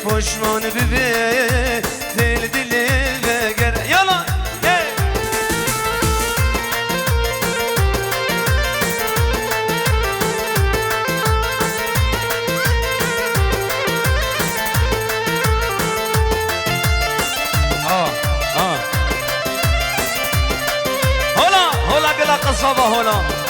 پشمان ببی دل دل بگر یالا هلا هلا بلا قصابة هلا